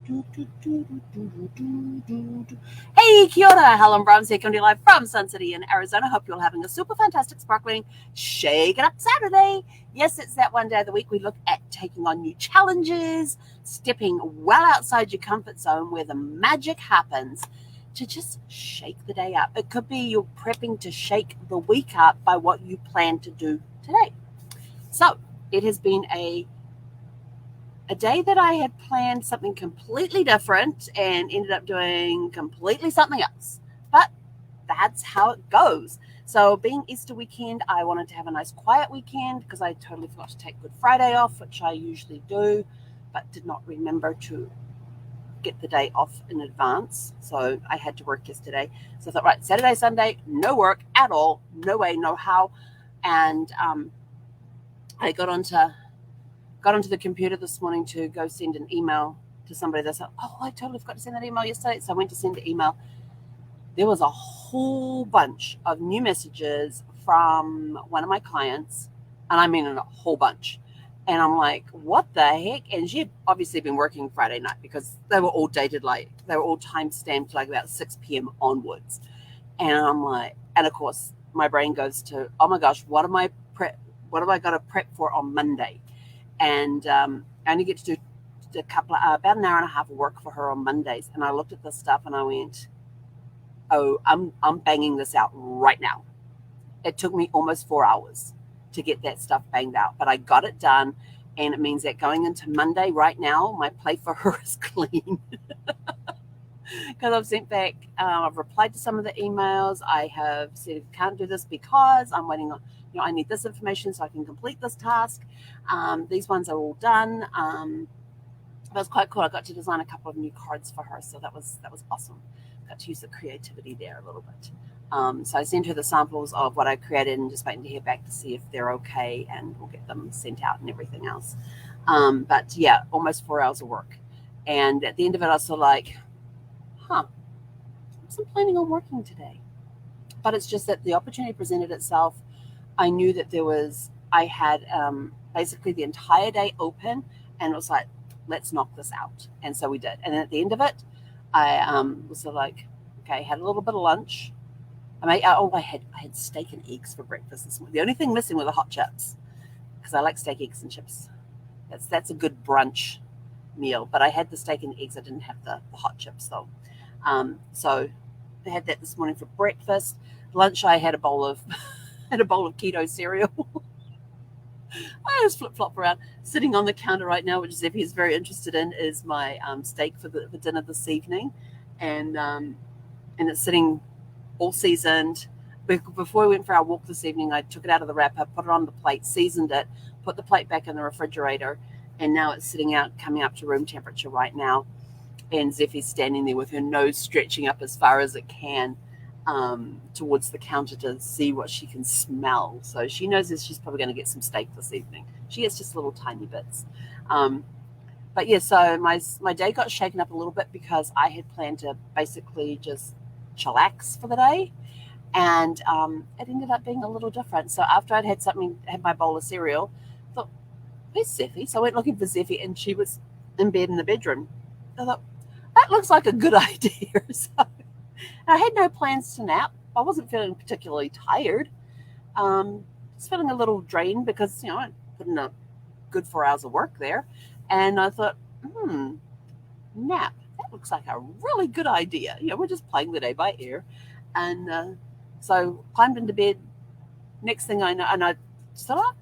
Hey, kia ora, Helen Brahms here, coming to you live from Sun City in Arizona. Hope you're all having a super fantastic, sparkling, shake it up Saturday. Yes, it's that one day of the week we look at taking on new challenges, stepping well outside your comfort zone where the magic happens to just shake the day up. It could be you're prepping to shake the week up by what you plan to do today. So, it has been a day that I had planned something completely different and ended up doing completely something else. But that's how it goes. So, being Easter weekend, I wanted to have a nice quiet weekend because I totally forgot to take Good Friday off, which I usually do, but did not remember to get the day off in advance. So, I had to work yesterday. So, I thought, right, Saturday, Sunday, no work at all, no way, no how. And I got onto the computer this morning to go send an email to somebody that said, oh, I totally forgot to send that email yesterday. So I went to send the email. There was a whole bunch of new messages from one of my clients, and I mean a whole bunch. And I'm like, what the heck? And she had obviously been working Friday night because they were all dated they were all time stamped like about 6 p.m. onwards. And I'm like, and of course, my brain goes to, oh my gosh, what am I got to prep for on Monday? And I only get to do about an hour and a half of work for her on Mondays. And I looked at this stuff and I went, oh, I'm banging this out right now. It took me almost 4 hours to get that stuff banged out, but I got it done. And it means that going into Monday right now, my plate for her is clean. Because I've sent back, I've replied to some of the emails. I have said, can't do this because I'm waiting on, I need this information so I can complete this task. These ones are all done. That was quite cool. I got to design a couple of new cards for her, so that was awesome. Got to use the creativity there a little bit. So I sent her the samples of what I created and just waiting to hear back to see if they're okay, and we'll get them sent out and everything else. But yeah, almost 4 hours of work. And at the end of it, I was sort of like, I wasn't planning on working today. But it's just that the opportunity presented itself. I knew that I had basically the entire day open, and it was like, let's knock this out. And so we did. And then at the end of it, I was sort of like, okay, had a little bit of lunch. I had steak and eggs for breakfast this morning. The only thing missing were the hot chips because I like steak, eggs, and chips. That's a good brunch meal. But I had the steak and eggs. I didn't have the hot chips though. So I had that this morning for breakfast. Lunch, I had a bowl of keto cereal. I just flip flop around. Sitting on the counter right now, which Zeffy is very interested in, is my steak for dinner this evening, and it's sitting all seasoned. Before we went for our walk this evening, I took it out of the wrapper, put it on the plate, seasoned it, put the plate back in the refrigerator, and now it's sitting out, coming up to room temperature right now. And Zeffy's standing there with her nose stretching up as far as it can towards the counter to see what she can smell. So she knows that she's probably going to get some steak this evening. She gets just little tiny bits. But yeah, so my day got shaken up a little bit because I had planned to basically just chillax for the day. And it ended up being a little different. So after I'd had my bowl of cereal, I thought, where's Zeffy? So I went looking for Zeffy, and she was in bed in the bedroom. I thought, that looks like a good idea. So I had no plans to nap. I wasn't feeling particularly tired. Just feeling a little drained because, I put in a good 4 hours of work there. And I thought, nap. That looks like a really good idea. We're just playing the day by ear. And so climbed into bed. Next thing I know, and I thought,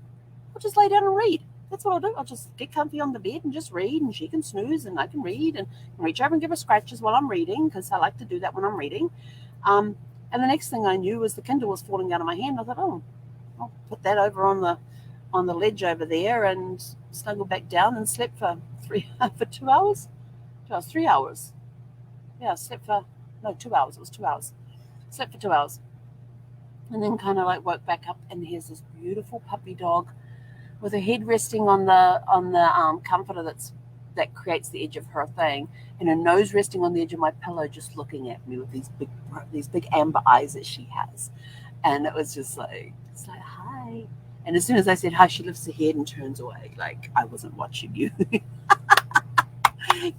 I'll just lay down and read. That's what I'll do. I'll just get comfy on the bed and just read, and she can snooze and I can read and reach over and give her scratches while I'm reading because I like to do that when I'm reading. And the next thing I knew was the Kindle was falling out of my hand. I thought, I'll put that over on the ledge over there and snuggle back down and slept for 2 hours. 3 hours. Yeah, I slept for 2 hours. It was 2 hours. Slept for 2 hours. And then kind of like woke back up, and here's this beautiful puppy dog with her head resting on the comforter that creates the edge of her thing, and her nose resting on the edge of my pillow, just looking at me with these big amber eyes that she has. And it was just like, it's like, hi. And as soon as I said hi, she lifts her head and turns away, like I wasn't watching you.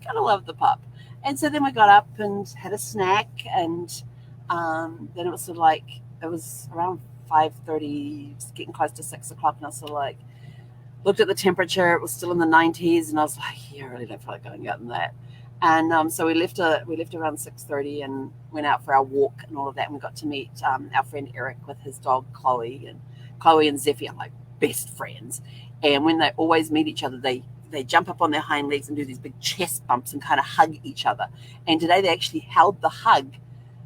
Gotta love the pup. And so then we got up and had a snack, and then it was sort of like it was around 5:30, getting close to 6 o'clock, and I was sort of like looked at the temperature. It was still in the 90s, and I was like, yeah, I really don't feel like going out in that. And so we left around 6:30 and went out for our walk and all of that. And we got to meet our friend Eric with his dog Chloe, and Chloe and Zeffy are like best friends. And when they always meet each other, they jump up on their hind legs and do these big chest bumps and kind of hug each other. And today they actually held the hug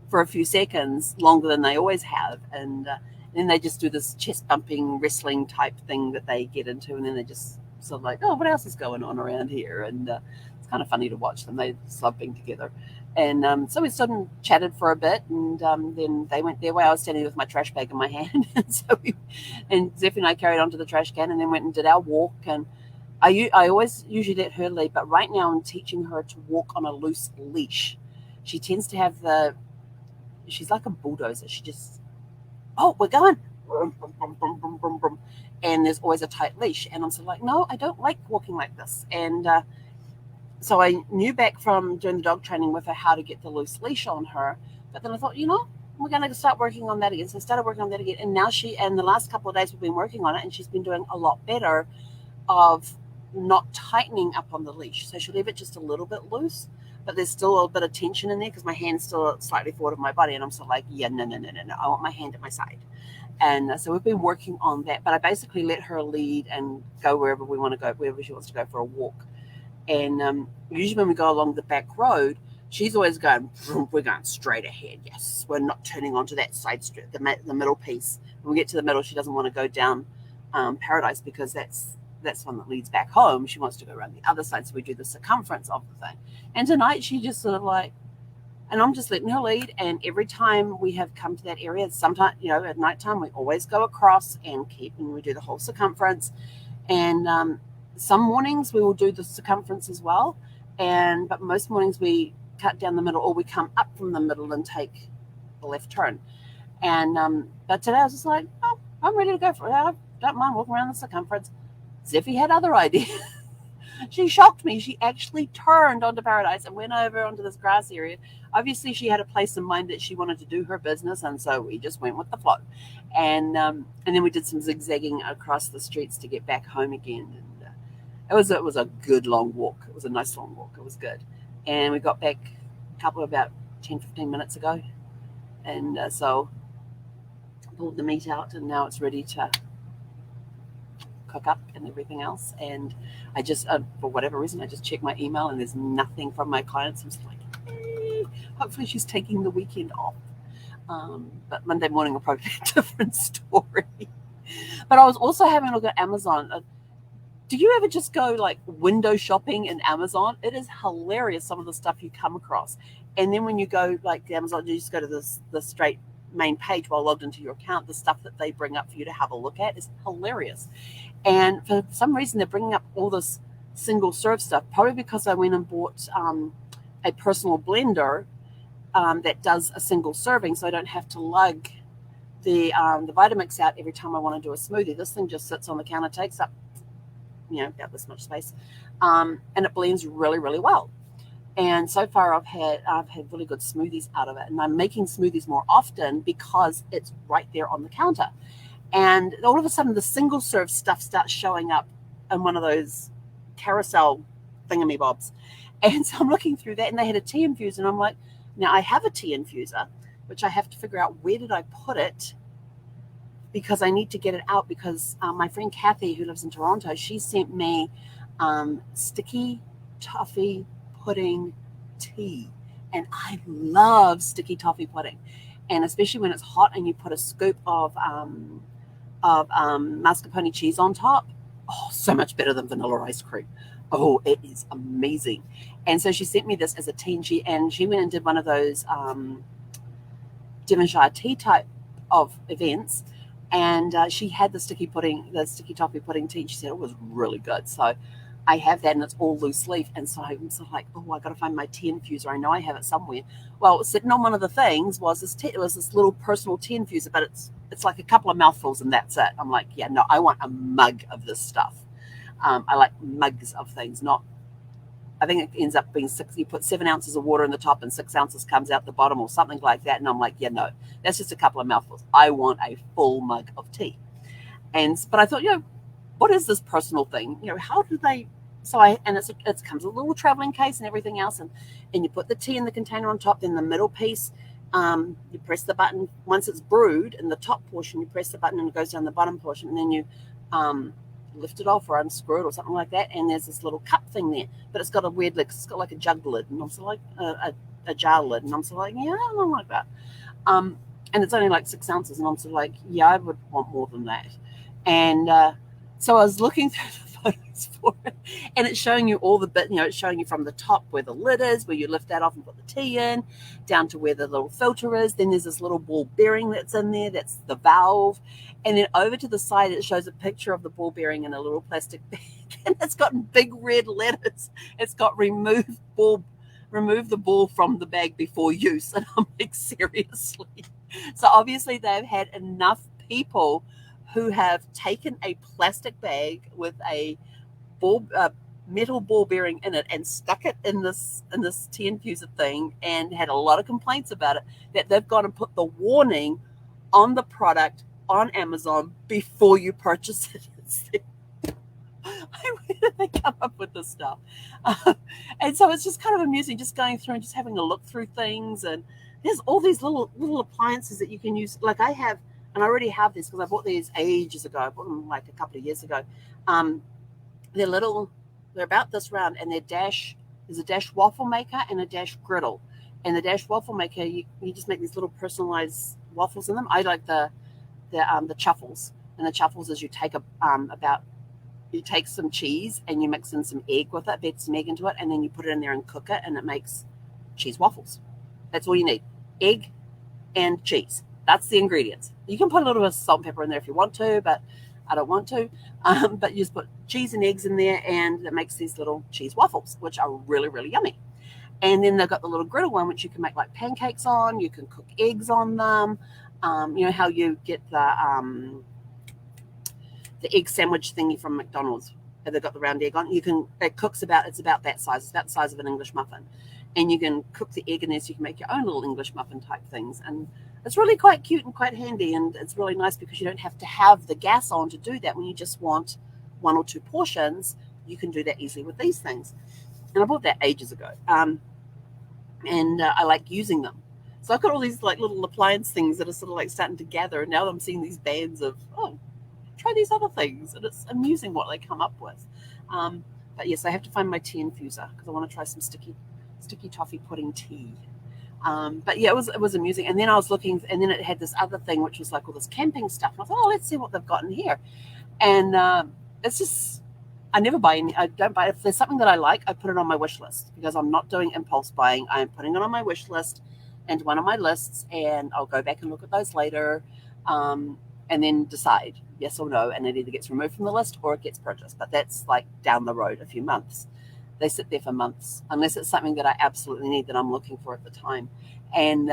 for a few seconds longer than they always have. And then they just do this chest bumping wrestling type thing that they get into, and then they just sort of like, oh, what else is going on around here? And it's kind of funny to watch them. They just love being together. And so we stood and chatted for a bit, and then they went their way. I was standing with my trash bag in my hand, and Zeph and I carried on to the trash can, and then went and did our walk. And I always usually let her lead, but right now I'm teaching her to walk on a loose leash. She tends to have she's like a bulldozer. She just, oh, we're going. And there's always a tight leash. And I'm sort of like, no, I don't like walking like this. And so I knew back from doing the dog training with her how to get the loose leash on her. But then I thought, we're going to start working on that again. So I started working on that again. And now the last couple of days we've been working on it, and she's been doing a lot better of not tightening up on the leash. So she'll leave it just a little bit loose, but there's still a bit of tension in there because my hand's still slightly forward of my body. And I'm sort of like, yeah, no. I want my hand at my side. And so we've been working on that. But I basically let her lead and go wherever we want to go, wherever she wants to go for a walk. And usually when we go along the back road, she's always going, we're going straight ahead. Yes, we're not turning onto that side street, the middle piece. When we get to the middle, she doesn't want to go down Paradise because that's one that leads back home. She wants to go around the other side, so we do the circumference of the thing. And tonight she just sort of like, and I'm just letting her lead. And every time we have come to that area, sometimes, at nighttime, we always go across and we do the whole circumference. And some mornings we will do the circumference as well. But most mornings we cut down the middle, or we come up from the middle and take a left turn. But today I was just like, oh, I'm ready to go for it. I don't mind walking around the circumference. Zeffy had other ideas. She shocked me. She actually turned onto Paradise and went over onto this grass area. Obviously, she had a place in mind that she wanted to do her business, and so we just went with the flow. And then we did some zigzagging across the streets to get back home again. And it was a good long walk. It was a nice long walk. It was good. And we got back about 10, 15 minutes ago. And so pulled the meat out, and now it's ready to cook up and everything else. And I just, for whatever reason, I just checked my email and there's nothing from my clients. I'm just like, hey, hopefully she's taking the weekend off. But Monday morning will probably be a different story. But I was also having a look at Amazon. Do you ever just go like window shopping in Amazon? It is hilarious, some of the stuff you come across. And then when you go like to Amazon, you just go to the straight main page while logged into your account. The stuff that they bring up for you to have a look at is hilarious. And for some reason, they're bringing up all this single serve stuff, probably because I went and bought a personal blender that does a single serving, so I don't have to lug the Vitamix out every time I want to do a smoothie. This thing just sits on the counter, takes up, about this much space, and it blends really, really well. And so far, I've had really good smoothies out of it, and I'm making smoothies more often because it's right there on the counter. And all of a sudden, the single serve stuff starts showing up in one of those carousel thingamybobs. And so I'm looking through that, and they had a tea infuser, and I'm like, now I have a tea infuser, which I have to figure out where did I put it, because I need to get it out, because my friend Kathy, who lives in Toronto, she sent me sticky toffee pudding tea. And I love sticky toffee pudding. And especially when it's hot and you put a scoop of mascarpone cheese on top. Oh, so much better than vanilla ice cream. Oh, it is amazing. And so she sent me this as a tea, and she went and did one of those Devonshire tea type of events, and she had the sticky toffee pudding tea. She said it was really good. So I have that, and it's all loose leaf. And so I'm sort of like, oh, I got to find my tea infuser. I know I have it somewhere. Well, sitting on one of the things was this little personal tea infuser, but it's like a couple of mouthfuls and that's it. I'm like, yeah, no, I want a mug of this stuff. I like mugs of things, not I think it ends up being 6. You put 7 ounces of water in the top and 6 ounces comes out the bottom or something like that. And I'm like, yeah, no, that's just a couple of mouthfuls. I want a full mug of tea. But I thought, what is this personal thing? How do they? It comes with a little traveling case and everything else, and you put the tea in the container on top. Then the middle piece, you press the button once it's brewed. In the top portion, you press the button and it goes down the bottom portion, and then you lift it off or unscrew it or something like that. And there's this little cup thing there, but it's got a weird lid. It's got like a jug lid, and I'm sort of like a jar lid, and I'm sort of like, yeah, I don't like that. And it's only like 6 ounces, and I'm sort of like, yeah, I would want more than that. And so I was looking through the photos for it, and it's showing you all the bit. It's showing you from the top where the lid is, where you lift that off and put the tea in, down to where the little filter is. Then there's this little ball bearing that's in there. That's the valve. And then over to the side, it shows a picture of the ball bearing in a little plastic bag, and it's got big red letters. It's got remove the ball from the bag before use. And I'm like, seriously? So obviously they've had enough people who have taken a plastic bag with a metal ball bearing in it and stuck it in this tea infuser thing, and had a lot of complaints about it, that they've gone and put the warning on the product on Amazon before you purchase it. Where did they come up with this stuff? And so it's just kind of amusing, just going through and just having a look through things. And there's all these little appliances that you can use. Like I have, and I already have this because I bought these ages ago. I bought them like a couple of years ago. They're about this round, and there's a dash waffle maker and a dash griddle. And the dash waffle maker, you just make these little personalized waffles in them. I like the chuffles, and the chuffles is you take some cheese and you mix in some egg with it, beat some egg into it, and then you put it in there and cook it, and it makes cheese waffles. That's all you need: egg and cheese. That's the ingredients. You can put a little bit of salt and pepper in there if you want to, but I don't want to. But you just put cheese and eggs in there, and it makes these little cheese waffles, which are really, really yummy. And then they've got the little griddle one, which you can make like pancakes on. You can cook eggs on them. You know how you get the egg sandwich thingy from McDonald's. They've got the round egg on. It's about that size. It's about the size of an English muffin. And you can cook the egg in there, so you can make your own little English muffin type things. And it's really quite cute and quite handy. And it's really nice because you don't have to have the gas on to do that. When you just want 1 or 2 portions, you can do that easily with these things. And I bought that ages ago. And I like using them. So I've got all these like little appliance things that are sort of like starting to gather. And now I'm seeing these bands of, try these other things. And it's amusing what they come up with. But yes, I have to find my tea infuser because I want to try some sticky toffee pudding tea. But yeah, it was amusing. And then I was looking, and then it had this other thing, which was like all this camping stuff. And I thought, let's see what they've got in here. And it's just, I never buy any. I don't buy. If there's something that I like, I put it on my wish list because I'm not doing impulse buying. I am putting it on my wish list and one of my lists, and I'll go back and look at those later, and then decide yes or no, and it either gets removed from the list or it gets purchased. But that's like down the road a few months. They sit there for months unless it's something that I absolutely need that I'm looking for at the time. And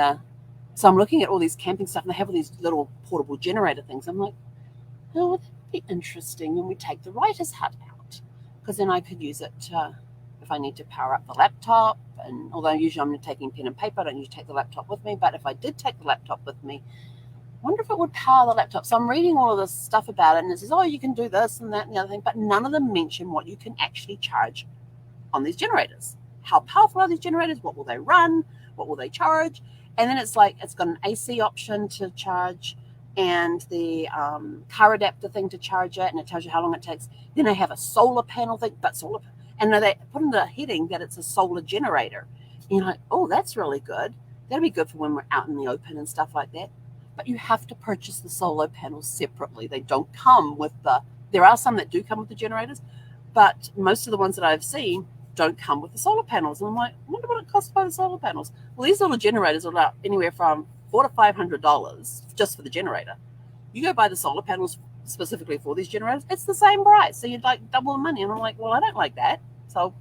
so I'm looking at all these camping stuff, and they have all these little portable generator things. I'm like, oh, would that be interesting when we take the writer's hut out? Because then I could use it if I need to power up the laptop. And although usually I'm taking pen and paper, I don't usually take the laptop with me. But if I did take the laptop with me, I wonder if it would power the laptop. So I'm reading all of this stuff about it, and it says, you can do this and that and the other thing. But none of them mention what you can actually charge on these generators. How powerful are these generators? What will they run? What will they charge? And then it's like it's got an AC option to charge, and the car adapter thing to charge it, and it tells you how long it takes. Then they have a solar panel thing, and they put in the heading that it's a solar generator. And you're like, that's really good. That'll be good for when we're out in the open and stuff like that. But you have to purchase the solar panels separately. They don't come with there are some that do come with the generators, but most of the ones that I've seen don't come with the solar panels. And I'm like, I wonder what it costs to buy the solar panels. Well, these little generators are about anywhere from $400 to $500 just for the generator. You go buy the solar panels specifically for these generators, it's the same price. So you'd like double the money. And I'm like, well, I don't like that. So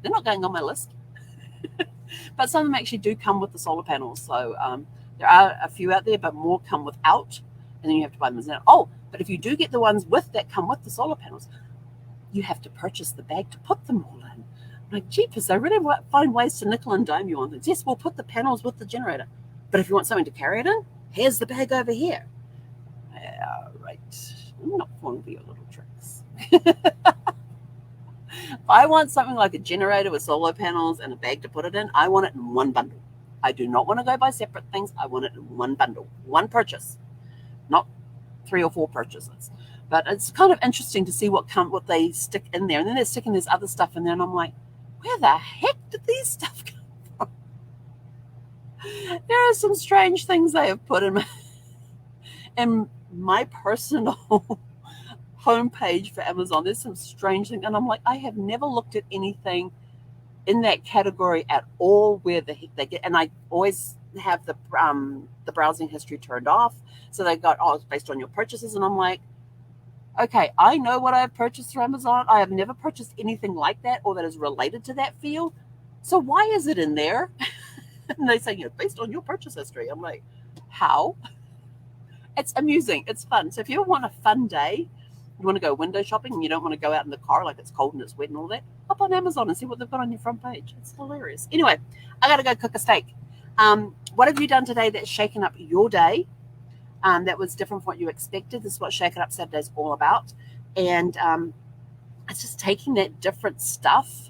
they're not going on my list. But some of them actually do come with the solar panels. So there are a few out there, but more come without. And then you have to buy them as an but if you do get the ones that come with the solar panels, you have to purchase the bag to put them all in. Like, jeepers, they really find ways to nickel and dime you on things. Yes, we'll put the panels with the generator. But if you want something to carry it in, here's the bag over here. Right. I'm not falling for your little tricks. If I want something like a generator with solar panels and a bag to put it in, I want it in one bundle. I do not want to go buy separate things. I want it in one bundle, one purchase, not 3 or 4 purchases. But it's kind of interesting to see what they stick in there. And then they're sticking this other stuff in there, and I'm like, where the heck did these stuff come from? There are some strange things they have put in my personal homepage for Amazon. There's some strange things, and I'm like, I have never looked at anything in that category at all where the heck they get. And I always have the browsing history turned off, so they got, oh, it's based on your purchases, and I'm like, okay, I know what I've purchased through Amazon. I have never purchased anything like that or that is related to that field. So why is it in there? And they say, based on your purchase history. I'm like, how? It's amusing. It's fun. So if you want a fun day, you want to go window shopping and you don't want to go out in the car like it's cold and it's wet and all that, hop on Amazon and see what they've got on your front page. It's hilarious. Anyway, I got to go cook a steak. What have you done today that's shaken up your day? That was different from what you expected. This is what Shake It Up Saturday is all about. And it's just taking that different stuff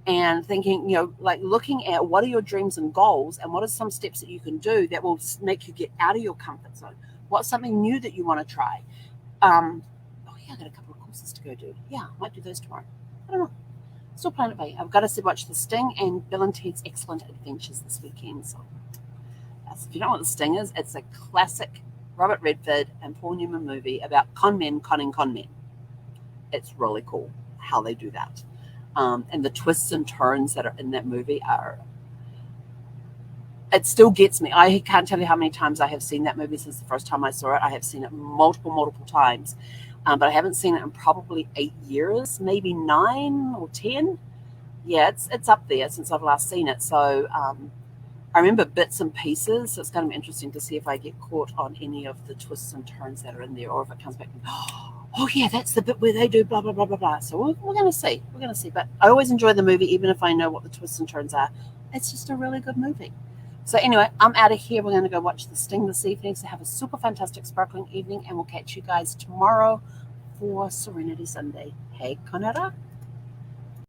and thinking, like looking at what are your dreams and goals and what are some steps that you can do that will make you get out of your comfort zone. What's something new that you want to try? I got a couple of courses to go do. Yeah, I might do those tomorrow. I don't know. Still playing it by. I've got to watch The Sting and Bill and Ted's Excellent Adventures this weekend. So if you don't know what The Sting is, it's a classic Robert Redford and Paul Newman movie about con men conning con men. It's really cool how they do that. And the twists and turns that are in that movie it still gets me. I can't tell you how many times I have seen that movie since the first time I saw it. I have seen it multiple times. But I haven't seen it in probably 8 years, maybe 9 or 10. Yeah, it's up there since I've last seen it. So I remember bits and pieces. So it's going to be interesting to see if I get caught on any of the twists and turns that are in there, or if it comes back and, oh yeah, that's the bit where they do blah, blah, blah, blah, blah. So we're going to see. We're going to see. But I always enjoy the movie, even if I know what the twists and turns are. It's just a really good movie. So anyway, I'm out of here. We're going to go watch The Sting this evening. So have a super fantastic sparkling evening, and we'll catch you guys tomorrow for Serenity Sunday. Hey, Conora.